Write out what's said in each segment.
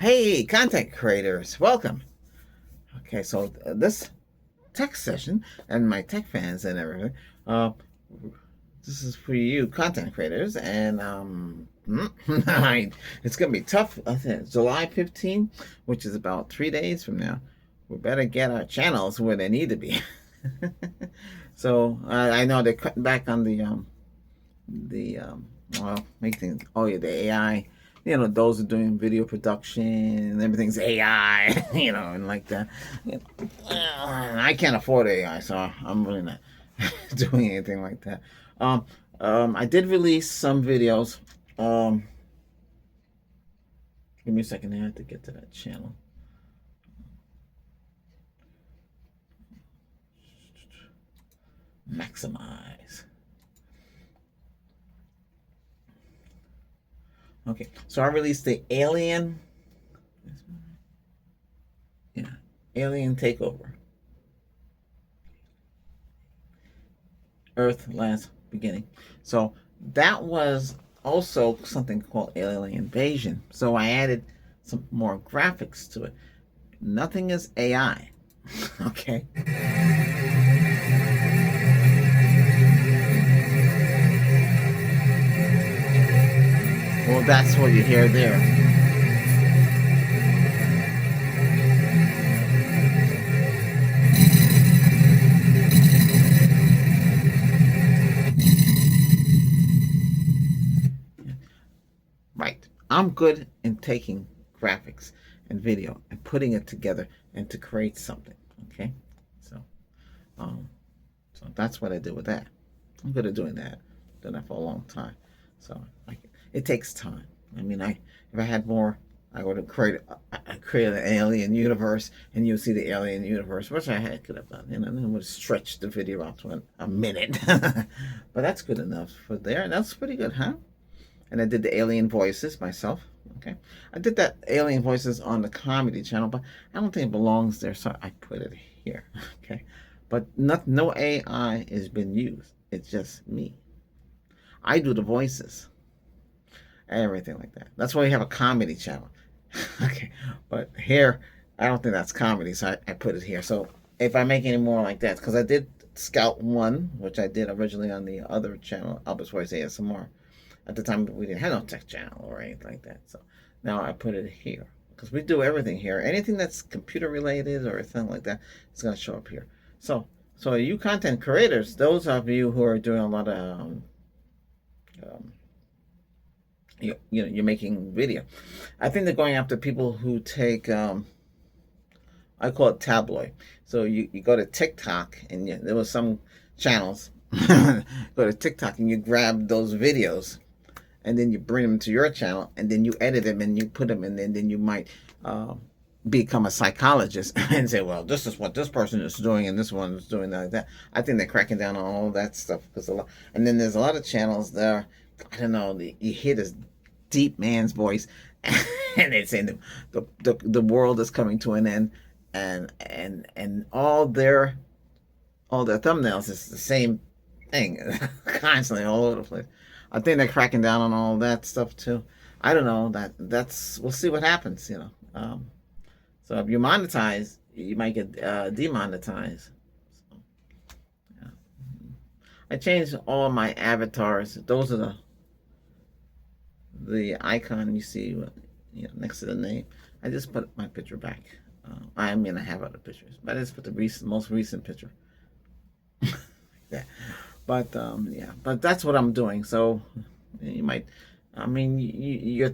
Hey, content creators, welcome. Okay, so this tech session and my tech fans and everything, uh, this is for you content creators, and it's gonna be tough. I think July 15th, which is about 3 days from now. We better get our channels where they need to be. So I know they're cutting back on the well, making yeah, the AI. Those are doing video production and everything's AI. And like that. I can't afford AI, so I'm really not doing anything like that. Um, I did release some videos. Um, Give me a second. I have to get to that channel. Maximize. Okay, so I released the Alien. Yeah, Alien Takeover. Earth Last Beginning. So that was also something called Alien Invasion. So I added some more graphics to it. Nothing is AI. Okay. Well, that's what you hear there. Right. I'm good in taking graphics and video and putting it together and to create something. Okay. So, um, so that's what I did with that. I'm good at doing that. Done that for a long time. So it takes time. I mean, if I had more, I would have created an alien universe, and you'll see the alien universe, which could have done. And then would stretch the video out to a minute. But that's good enough for there. That's pretty good, huh? And I did the alien voices myself. Okay, I did that alien voices on the comedy channel, but I don't think it belongs there, so I put it here. Okay, but no AI has been used. It's just me. I do the voices, everything like that. That's why we have a comedy channel. Okay, but here I don't think that's comedy, so I put it here. So if I make any more like that, because I did Scout One, which I did originally on the other channel, Albert's Voice ASMR. At the time, we didn't have no tech channel or anything like that. So now I put it here because we do everything here. Anything that's computer related or anything like that, it's going to show up here. So you content creators, those of you who are doing a lot of um, you're making video. I think they're going after people who take I call it tabloid. So you go to TikTok and there was some channels go to TikTok and you grab those videos and then you bring them to your channel and then you edit them and you put them in, and then you might become a psychologist and say, well, this is what this person is doing and this one is doing like that. I think they're cracking down on all that stuff because and then there's a lot of channels there. I don't know. You hear this deep man's voice, and they say the world is coming to an end, and all their thumbnails is the same thing, constantly all over the place. I think they're cracking down on all that stuff too. I don't know. That's we'll see what happens. So if you monetize, you might get demonetized. So, yeah. I changed all my avatars. Those are the icon you see next to the name. I just put my picture back. I mean, I have other pictures, but I just put the most recent picture. Yeah. But yeah, but that's what I'm doing. So you might, I mean, you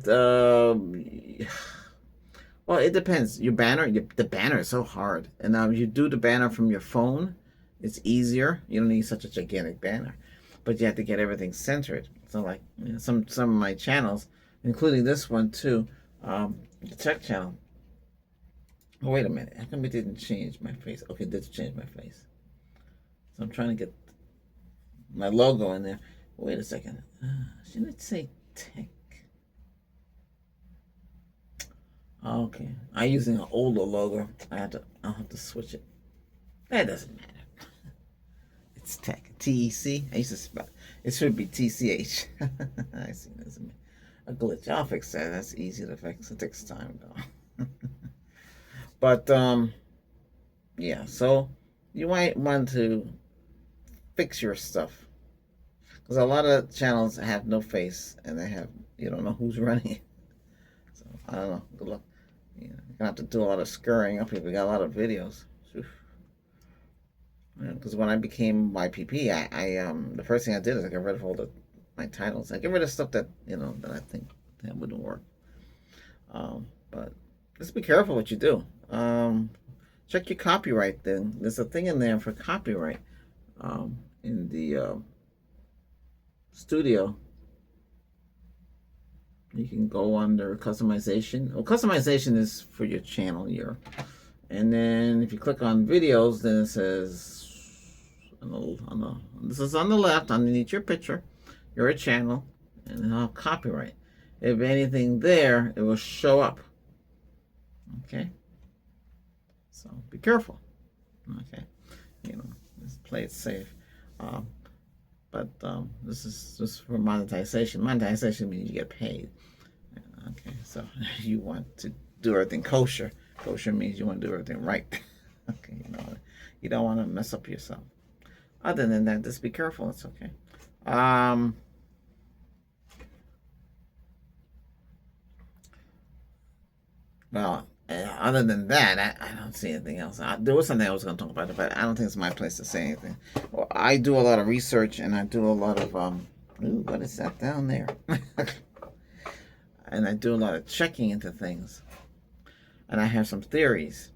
well, it depends. Your banner, the banner is so hard, and you do the banner from your phone. It's easier. You don't need such a gigantic banner, but you have to get everything centered. So like some of my channels, including this one too, the tech channel. Oh, wait a minute. How come it didn't change my face? Okay, it did change my face. So I'm trying to get my logo in there. Wait a second. Shouldn't it say tech? Okay. I'm using an older logo. I'll have to switch it. That doesn't matter. It's tech. TEC. I used to spell it. Should be TCH. I see there's a glitch. I'll fix that. That's easy to fix. It takes time though. But yeah, so you might want to fix your stuff because a lot of channels have no face and they have you don't know who's running it. So I don't know. Good luck. You know, you're gonna have to do a lot of scurrying up here. We got a lot of videos. Because when I became YPP, the first thing I did is I got rid of all my titles. I get rid of stuff that that I think that wouldn't work. But just be careful what you do. Check your copyright thing. There's a thing in there for copyright in the studio. You can go under customization. Well, customization is for your channel here. And then if you click on videos, then it says this is on the left underneath your picture. You're a channel, and then I'll have copyright. If anything there, it will show up. Okay. So be careful. Okay. Just play it safe. But this is just for monetization. Monetization means you get paid. Okay. So you want to do everything kosher. Kosher means you want to do everything right. Okay. You don't want to mess up yourself. Other than that, just be careful. It's okay. Well, other than that, I don't see anything else. There was something I was going to talk about, but I don't think it's my place to say anything. Well, I do a lot of research, and I do a lot of ooh, what is that down there? And I do a lot of checking into things, and I have some theories,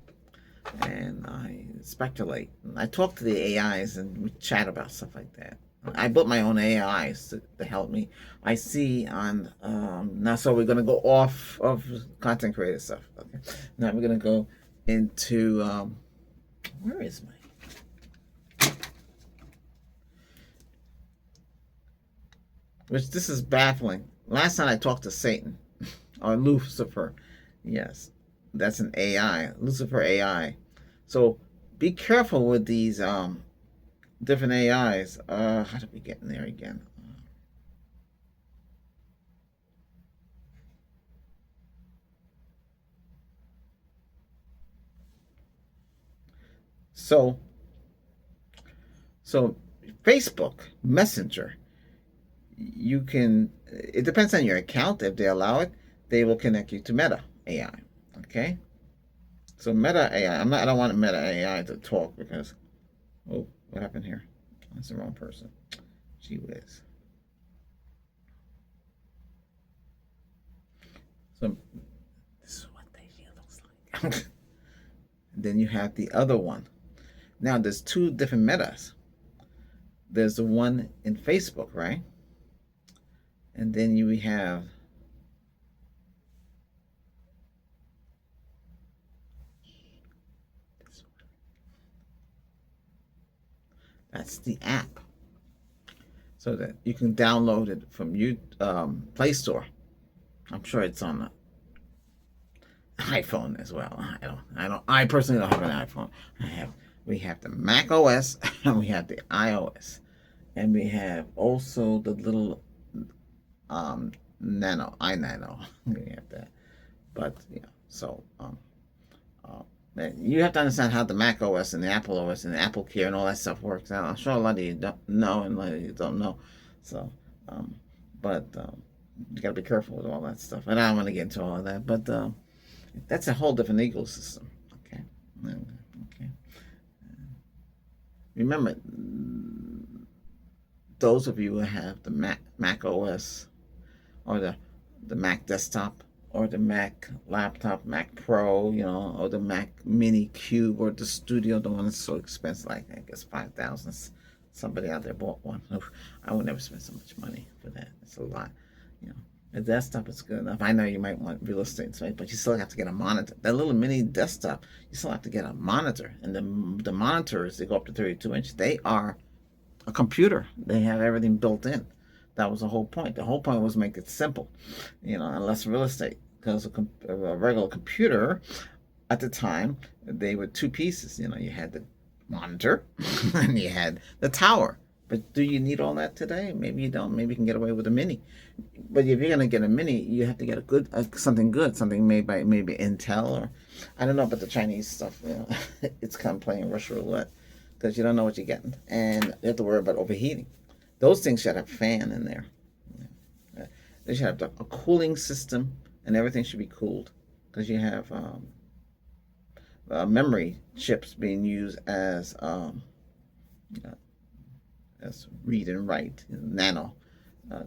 and I speculate. I talk to the AIs, and we chat about stuff like that. I built my own AIs to help me. I see on now, so we're gonna go off of content creator stuff. Okay, now we're gonna go into where is my? Which this is baffling. Last time I talked to Satan or Lucifer. Yes, that's an AI, Lucifer AI. So be careful with these different AIs. How did we get in there again? So Facebook Messenger, you can. It depends on your account. If they allow it, they will connect you to Meta AI. Okay. So Meta AI. I don't want Meta AI to talk because. Oh, what happened here? That's the wrong person. Gee whiz. So this is what they looks like. Then you have the other one. Now there's two different metas. There's the one in Facebook, right? And then you have this one. That's the app. So that you can download it from Play Store. I'm sure it's on the iPhone as well. I personally don't have an iPhone. We have the Mac OS and we have the iOS. And we have also the little iNano. We have that. But yeah, so you have to understand how the Mac OS and the Apple OS and the Apple Care and all that stuff works out. I'm sure a lot of you don't know and a lot of you don't know. So but you gotta be careful with all that stuff. And I don't want to get into all of that, but that's a whole different ecosystem. Okay. Okay. Remember, those of you who have the Mac OS or the Mac desktop or the Mac laptop, Mac Pro, or the Mac Mini Cube or the Studio, the one that's so expensive, like I guess 5,000. Somebody out there bought one. I would never spend so much money for that. It's a lot. A desktop is good enough. I know you might want real estate, right? But you still have to get a monitor. That little mini desktop, you still have to get a monitor. And the monitors, they go up to 32 inch. They are a computer. They have everything built in. That was the whole point. The whole point was make it simple, and less real estate. Because a regular computer, at the time, they were two pieces. You had the monitor and you had the tower. But do you need all that today? Maybe you don't. Maybe you can get away with a mini. But if you're gonna get a mini, you have to get a good something good, something made by maybe Intel or I don't know about the Chinese stuff. You know, it's kind of playing Russian roulette because you don't know what you're getting, and you have to worry about overheating. Those things should have a fan in there. They should have a cooling system, and everything should be cooled because you have memory chips being used as read and write nano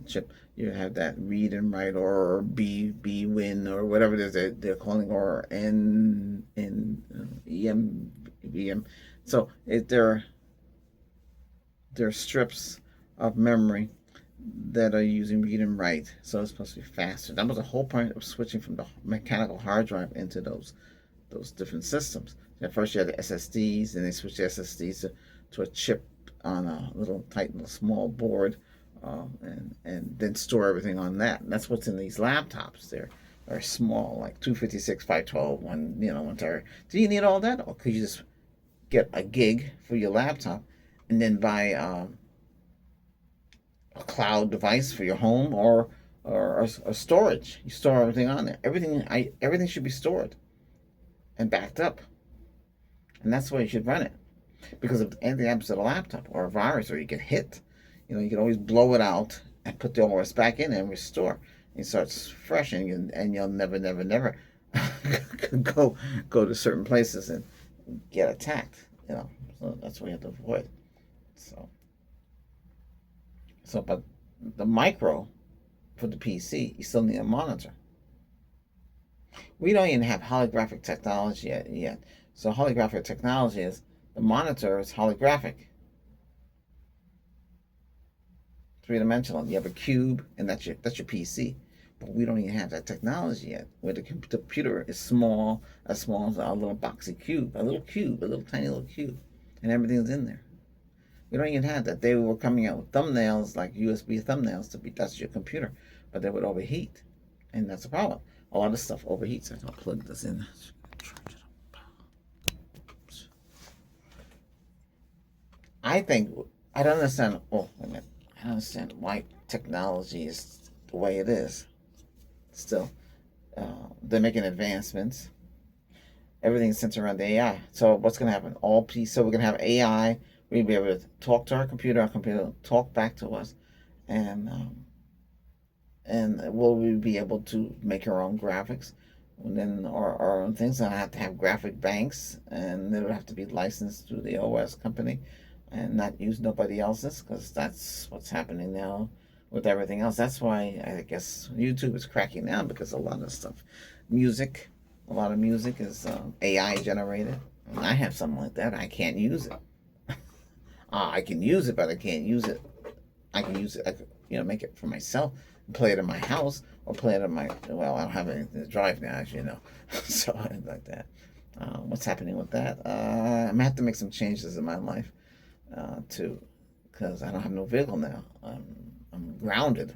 chip. You have that read and write or B win or whatever it is they're calling or EM. So they're strips of memory that are using read and write, so it's supposed to be faster. That was the whole point of switching from the mechanical hard drive into those different systems. At first you had the SSDs, and they switched the SSDs to a chip on a little tight little small board, and then store everything on that. And that's what's in these laptops. They're small, like 256, 512, one terabyte. Do you need all that, or could you just get a gig for your laptop and then buy a cloud device for your home or storage? You store everything on there. Everything should be stored and backed up, and that's the way you should run it. Because if anything happens to the laptop or a virus or you get hit, you can always blow it out and put the OS back in and restore. It starts fresh, and you'll never go to certain places and get attacked. So that's what you have to avoid. But the micro for the PC, you still need a monitor. We don't even have holographic technology yet. So holographic technology is the monitor is holographic, three-dimensional. You have a cube, and that's your PC. But we don't even have that technology yet, where the computer is small, as small as a little boxy cube, a little tiny little cube, and everything's in there. We don't even have that. They were coming out with thumbnails, like USB thumbnails, to be that's your computer, but they would overheat, and that's a problem. A lot of stuff overheats. I'll plug this in. I think I don't understand. Oh, wait a minute. I don't understand why technology is the way it is. Still, they're making advancements. Everything's centered around the AI. So what's going to happen? So we're going to have AI. We'll be able to talk to our computer will talk back to us, and will we be able to make our own graphics, and then our own things? And I have to have graphic banks, and they would have to be licensed through the OS company, and not use nobody else's, because that's what's happening now with everything else. That's why I guess YouTube is cracking down, because a lot of stuff, a lot of music is AI generated, and I have something like that. I can't use it. I can use it, but I can't use it. I can use it. I could, make it for myself, play it in my house, or play it in my. Well, I don't have anything to drive now, as you know, so like that. What's happening with that? I'm gonna have to make some changes in my life, too, because I don't have no vehicle now. I'm grounded.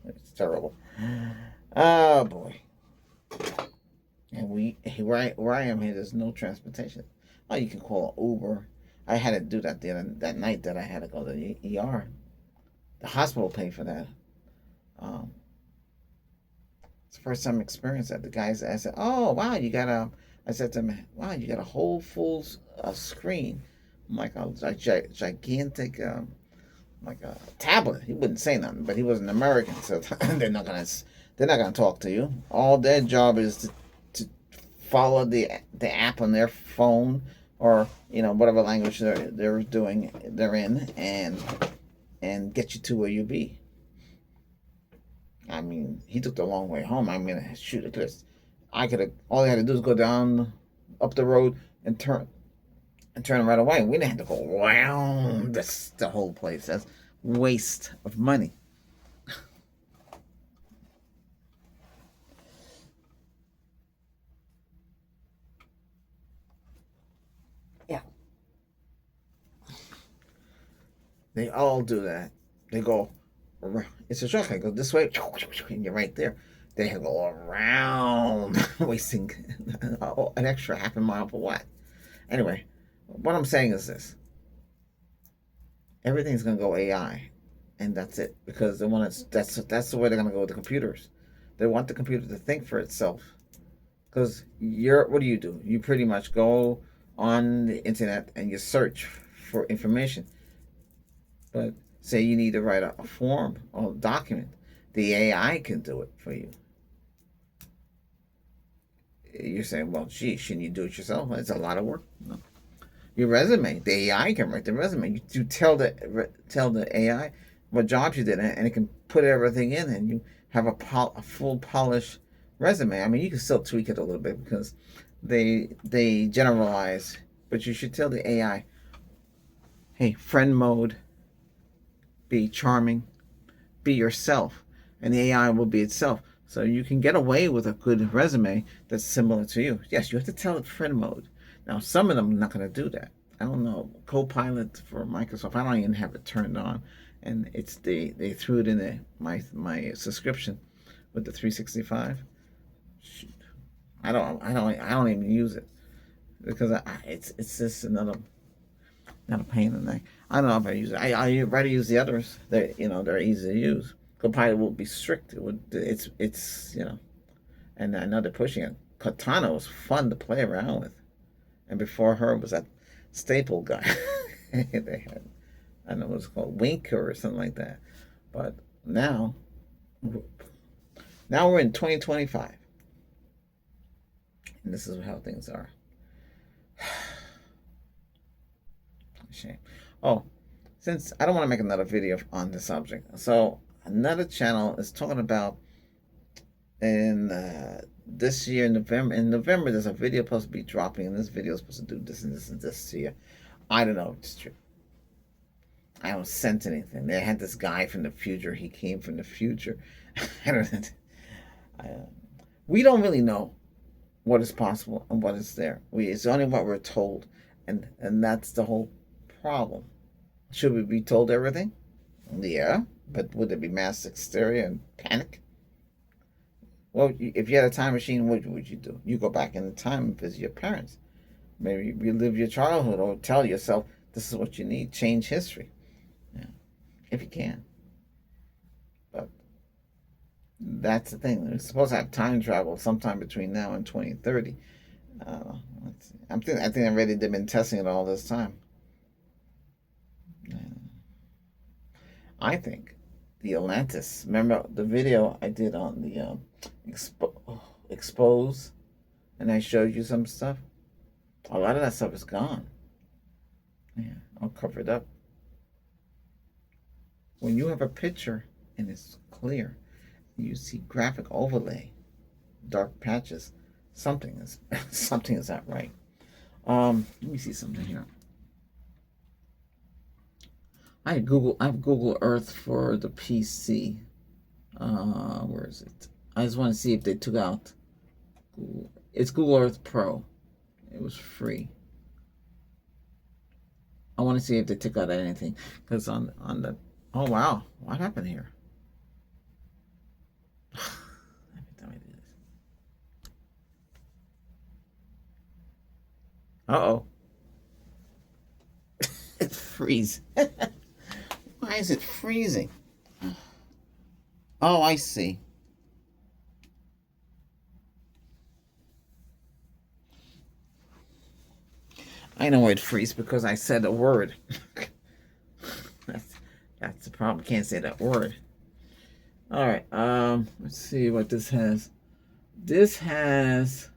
It's terrible. Oh boy. And where I am here, there's no transportation. Oh, you can call an Uber. I had to do that that night that I had to go to the ER. The hospital paid for that. It's the first time I experienced that. The guys, I said, "Oh wow, I said to him, "Wow, you got a whole full screen." I'm like a gigantic, like a tablet. He wouldn't say nothing, but he was an American, so they're not gonna talk to you. All their job is to follow the app on their phone, or whatever language they're in, and get you to where you be. I mean, he took the long way home. I mean, shoot, because all I had to do is go down up the road and turn right away. We didn't have to go around the whole place. That's waste of money. Yeah. They all do that. They go around. It's a shortcut. Go this way, and you're right there. They go around, wasting an extra half a mile for what? Anyway, what I'm saying is this. everything's gonna go AI, and that's it. Because they want to. That's the way they're gonna go with the computers. They want the computer to think for itself. Because what do? You pretty much go on the internet and you search for information. But say you need to write a form or a document, the AI can do it for you. You're saying, well, gee, shouldn't you do it yourself? It's a lot of work. No. Your resume, the AI can write the resume. You tell the AI what jobs you did, and it can put everything in, and you have a full polished resume. I mean, you can still tweak it a little bit because they generalize, but you should tell the AI, hey, friend mode, be charming, be yourself, and the AI will be itself. So you can get away with a good resume that's similar to you. Yes, you have to tell it friend mode. Now, some of them are not going to do that. I don't know. Copilot for Microsoft, I don't even have it turned on, and they threw it in my subscription with the 365. Shoot, I don't even use it because it's just not a pain in the neck. I don't know if I use it. I rather use the others. They're easy to use. Copilot will be strict. It's and I know they're pushing it. Cortana was fun to play around with, and before her was that Staple guy. They had, I don't know what it's called, Winker or something like that. But now we're in 2025, and this is how things are. Shame. Oh, since I don't want to make another video on this subject, so another channel is talking about in this year in November. In November, there's a video supposed to be dropping, and this video is supposed to do this and this and this to you. I don't know if it's true. I haven't sent anything. They had this guy from the future. He came from the future. I don't. We don't really know what is possible and what is there. It's only what we're told, and that's the whole problem. Should we be told everything? Yeah, but would there be mass hysteria and panic? Well, if you had a time machine, what would you do? You go back in time and visit your parents. Maybe relive your childhood or tell yourself this is what you need. Change history. Yeah, if you can. But that's the thing. We're supposed to have time travel sometime between now and 2030. I think already they've been testing it all this time. I think the Atlantis. Remember the video I did on the expose, and I showed you some stuff. A lot of that stuff is gone. Yeah, I'll cover it up. When you have a picture and it's clear, you see graphic overlay, dark patches. Something is not right. Let me see something here. I have Google Earth for the PC. Where is it? I just want to see if they took out Google. It's Google Earth Pro. It was free. I want to see if they took out anything because on the. Oh wow, what happened here? Every time I do this. Uh-oh. It freezes. Why is it freezing? Oh, I see. I know it freezes because I said a word. That's the problem. Can't say that word. All right. Let's see what this has. This has.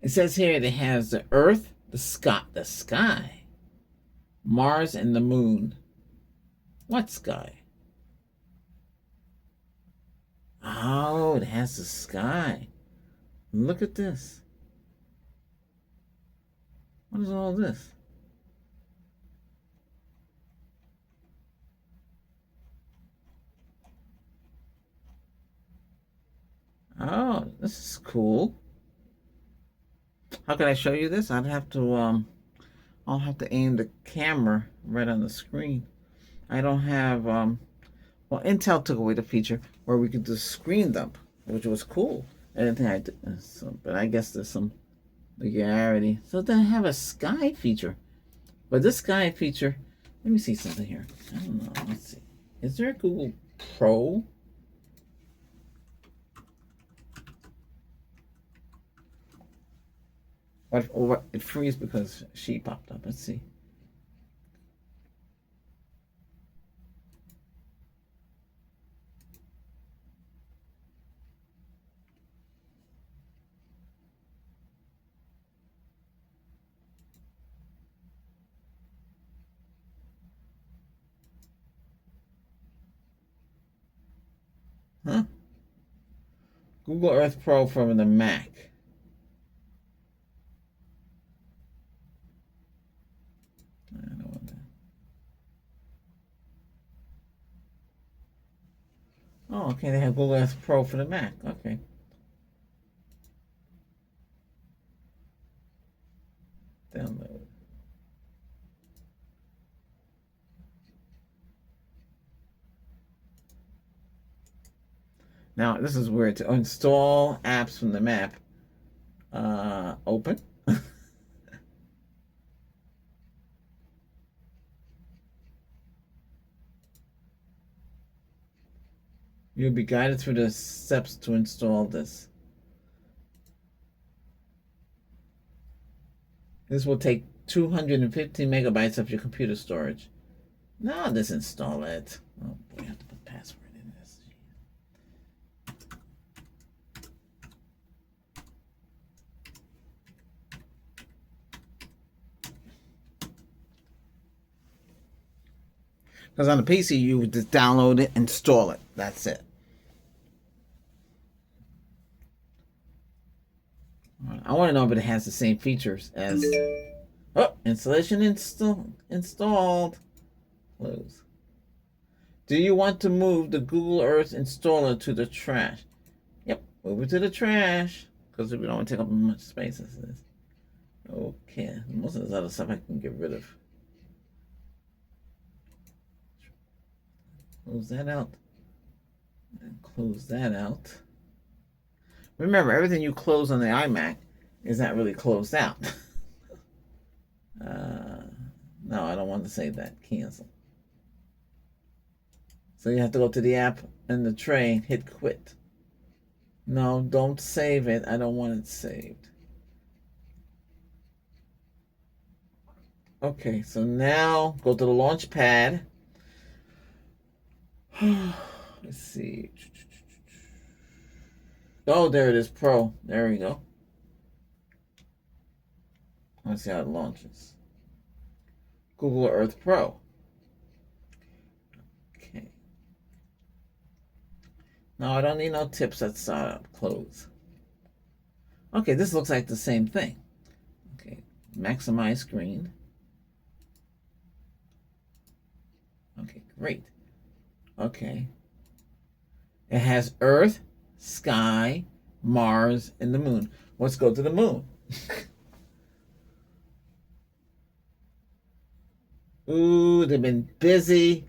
It says here it has the Earth, the sky, Mars, and the Moon. What sky? Oh, it has the sky. Look at this. What is all this? Oh, this is cool. How can I show you this? I'll have to aim the camera right on the screen. I don't have well, Intel took away the feature where we could just screen dump, which was cool. I didn't think I did, but I guess there's some regularity. So they have a sky feature, but this sky feature Let me see something here. I don't know. Let's see. Is there a Google Pro? What it freeze because she popped up. Let's see. Huh? Google Earth Pro from the Mac. I don't know what that. Oh, okay. They have Google Earth Pro for the Mac. Okay. Download. Now this is where to install apps from the map. Open. You'll be guided through the steps to install this. This will take 215 megabytes of your computer storage. No, let's install it. Oh boy, I have to put password in this. Because on the PC, you just download it, install it. That's it. I want to know if it has the same features as. Oh, installation installed. Close. Do you want to move the Google Earth installer to the trash? Yep, move it to the trash because we don't want to take up much space as this. Okay, most of this other stuff I can get rid of. Close that out. And close that out. Remember, everything you close on the iMac is not really closed out. No, I don't want to save that. Cancel. So you have to go to the app and the tray, hit quit. No, don't save it. I don't want it saved. Okay, so now go to the launch pad. Let's see. Oh, there it is, Pro. There we go. Let's see how it launches. Google Earth Pro. Okay. No, I don't need no tips at startup. Close. Okay, this looks like the same thing. Okay, maximize screen. Okay, great. Okay. It has Earth, sky, Mars, and the moon. Let's go to the moon. Ooh, they've been busy.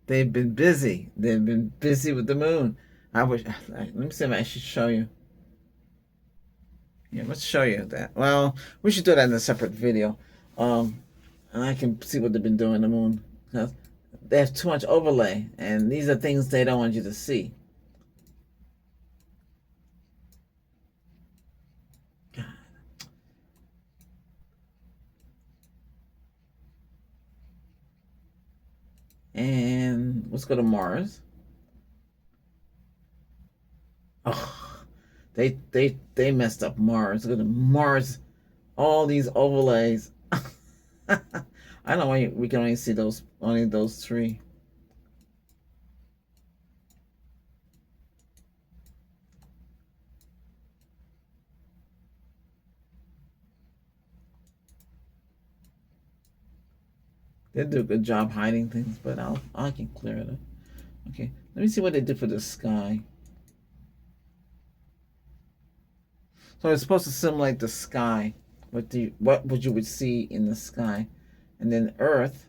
They've been busy. They've been busy with the moon. I wish. Let me see if I should show you. Yeah, let's show you that. Well, we should do that in a separate video. And I can see what they've been doing the moon. Because they have too much overlay, and these are things they don't want you to see. God. And let's go to Mars. Oh, they messed up Mars. Look at Mars. All these overlays. I don't know why we can only see only those three. They do a good job hiding things, but I can clear it up. Okay, let me see what they did for the sky. So it's supposed to simulate the sky, what would you would see in the sky, and then Earth.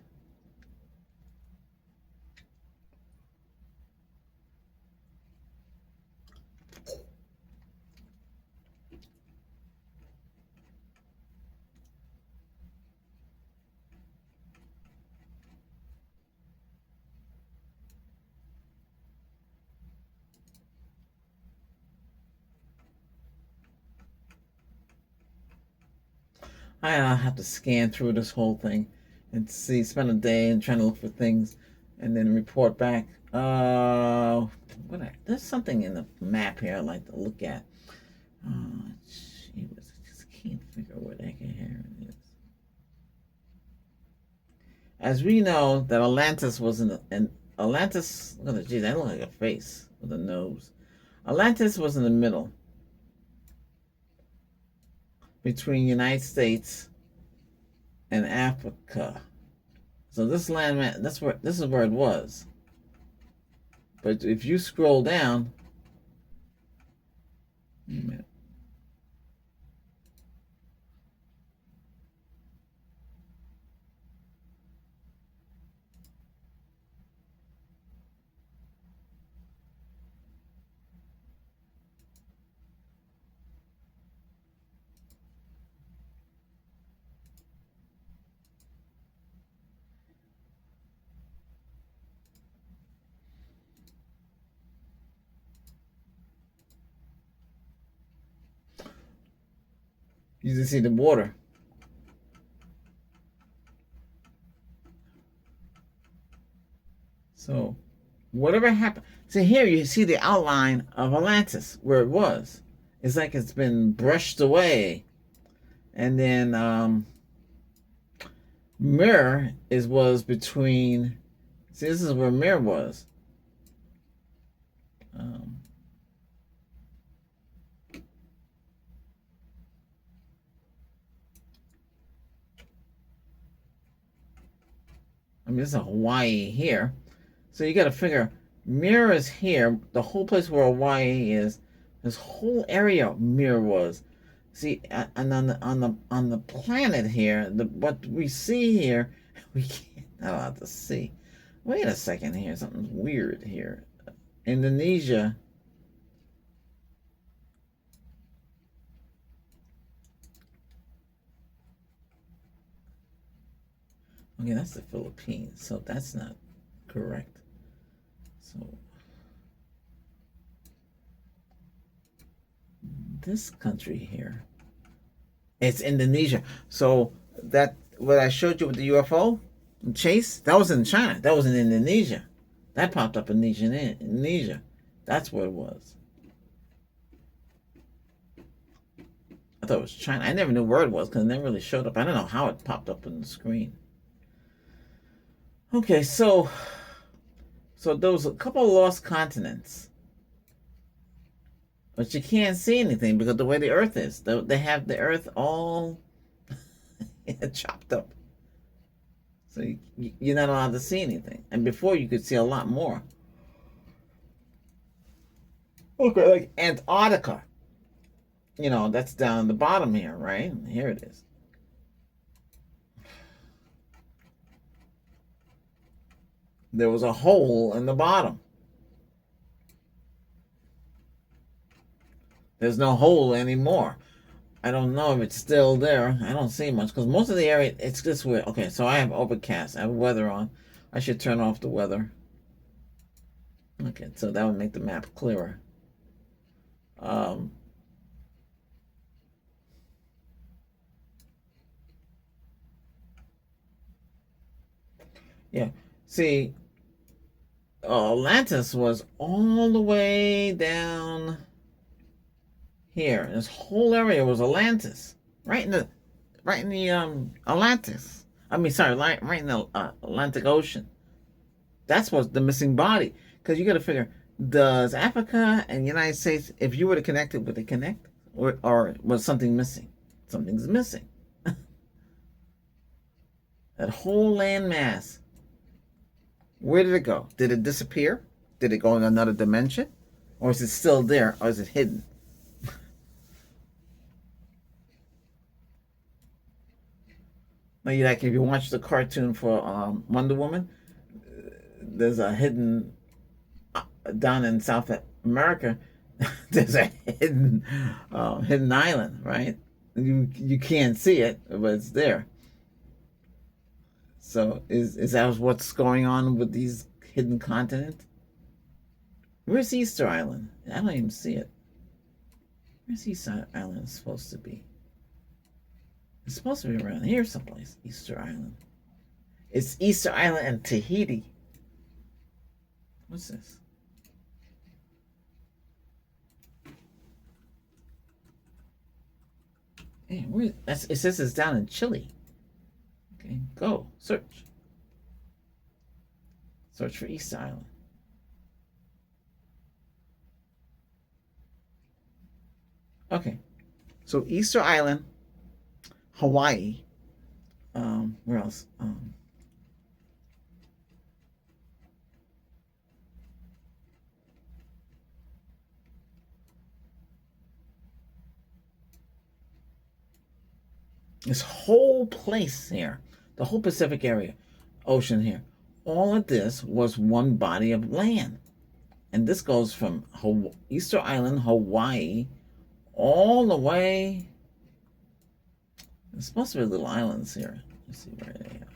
I have to scan through this whole thing and see, spend a day and trying to look for things, and then report back. There's something in the map here I'd like to look at. I just can't figure out where the heck here it is. As we know that Atlantis was Atlantis. Look at the geez, that looks like a face with a nose. Atlantis was in the middle between United States and Africa. So this land, this is where it was. But if you scroll down, wait a minute. You can see the border. So, whatever happened. So here you see the outline of Atlantis, where it was. It's like it's been brushed away. And then Mir was between. See, this is where Mir was. I mean, this is Hawaii here. So you got to figure Mir is here. The whole place where Hawaii is, this whole area Mir was. See, and on the planet here, what we see here, we can't not allowed to see. Wait a second here, something's weird here. Indonesia. Okay, that's the Philippines, so that's not correct. So this country here, it's Indonesia. So that what I showed you with the UFO chase, that was in China. That was in Indonesia. That popped up in Indonesia. That's what it was. I thought it was China. I never knew where it was because it never really showed up. I don't know how it popped up on the screen. Okay, so those a couple of lost continents, but you can't see anything because the way the Earth is, they have the Earth all chopped up. So you're not allowed to see anything. And before you could see a lot more. Okay, like Antarctica. You know, that's down the bottom here, right? Here it is. There was a hole in the bottom. There's no hole anymore. I don't know if it's still there. I don't see much because most of the area, it's this way. Okay, so I have overcast. I have weather on. I should turn off the weather. Okay, so that would make the map clearer. Yeah, see, Atlantis was all the way down here. This whole area was Atlantis, right in the Atlantis. I mean, sorry, right in the Atlantic Ocean. That's what's the missing body. Because you got to figure, does Africa and United States, if you were to connect it, would they connect, or was something missing? Something's missing. That whole landmass. Where did it go? Did it disappear? Did it go in another dimension? Or is it still there? Or is it hidden? Like if you watch the cartoon for Wonder Woman, there's a hidden down in South America. There's a hidden island, right? You can't see it, but it's there. So is that what's going on with these hidden continents? Where's Easter Island? I don't even see it. Where's Easter Island supposed to be? It's supposed to be around here someplace. Easter Island. It's Easter Island and Tahiti. What's this? Hey, where? It says it's down in Chile. Okay, go search. Search for Easter Island. Okay, so Easter Island, Hawaii. Where else? This whole place here, the whole Pacific area, ocean here, all of this was one body of land. And this goes from Easter Island, Hawaii, all the way. There's supposed to be little islands here. Let's see where they are.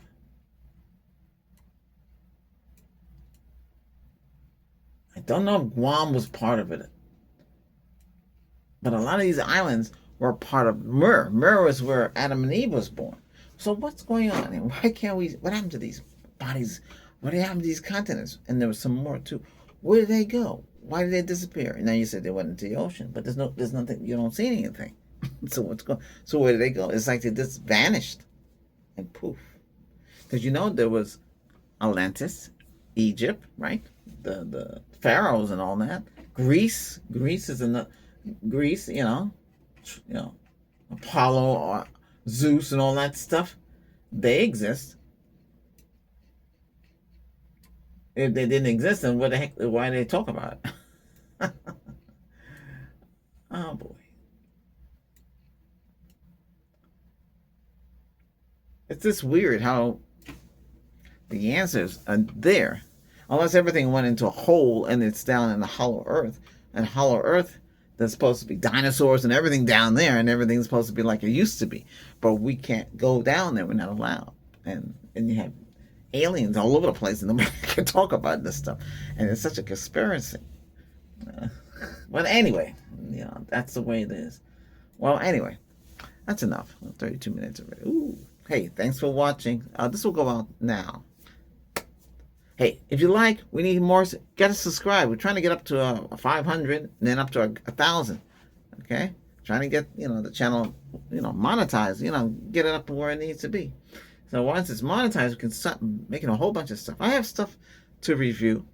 I don't know if Guam was part of it, but a lot of these islands were part of Mur. Mur was where Adam and Eve was born. So what's going on? And why can't we? What happened to these bodies? What happened to these continents? And there was some more too. Where did they go? Why did they disappear? And now you said they went into the ocean, but there's nothing. You don't see anything. So what's going? So where did they go? It's like they just vanished, and poof. Because there was Atlantis, Egypt, right? The pharaohs and all that. Greece is another. Greece, Apollo or Zeus and all that stuff. They exist. If they didn't exist, then what the heck? Why do they talk about it? Oh boy, it's just weird how the answers are there, unless everything went into a hole and it's down in the hollow earth. And hollow earth, there's supposed to be dinosaurs and everything down there, and everything's supposed to be like it used to be. But we can't go down there. We're not allowed. And you have aliens all over the place, and nobody can talk about this stuff. And it's such a conspiracy. But anyway, that's the way it is. Well, anyway, that's enough. 32 minutes already. Ooh. Hey, thanks for watching. This will go out now. Hey, if you like, we need more. Get us subscribe. We're trying to get up to 500, and then up to 1,000. Okay, trying to get the channel monetized. Get it up to where it needs to be. So once it's monetized, we can start making a whole bunch of stuff. I have stuff to review,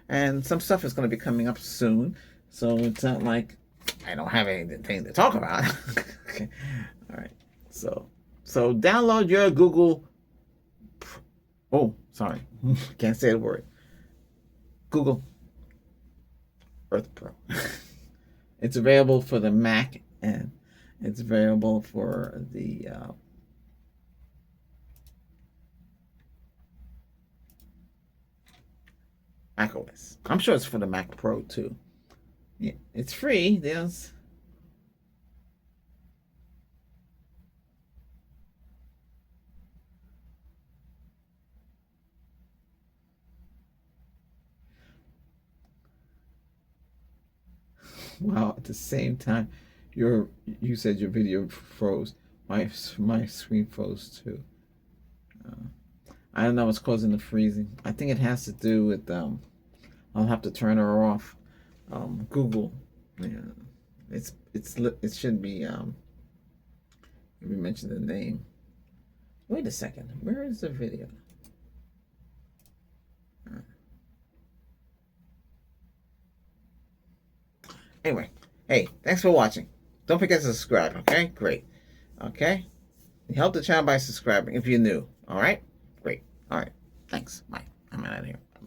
and some stuff is going to be coming up soon. So it's not like I don't have anything to talk about. Okay, all right. So download your Google. Oh, sorry. Can't say the word. Google Earth Pro. It's available for the Mac, and it's available for the Mac OS. I'm sure it's for the Mac Pro too. Yeah, it's free. Wow, at the same time, you said your video froze. My screen froze too. I don't know what's causing the freezing. I think it has to do with I'll have to turn her off. Google, yeah, it should be let me mention the name. Wait a second, where is the video? Anyway, hey, thanks for watching. Don't forget to subscribe, okay? Great. Okay? You help the channel by subscribing if you're new. All right? Great. All right. Thanks. Bye. I'm out of here.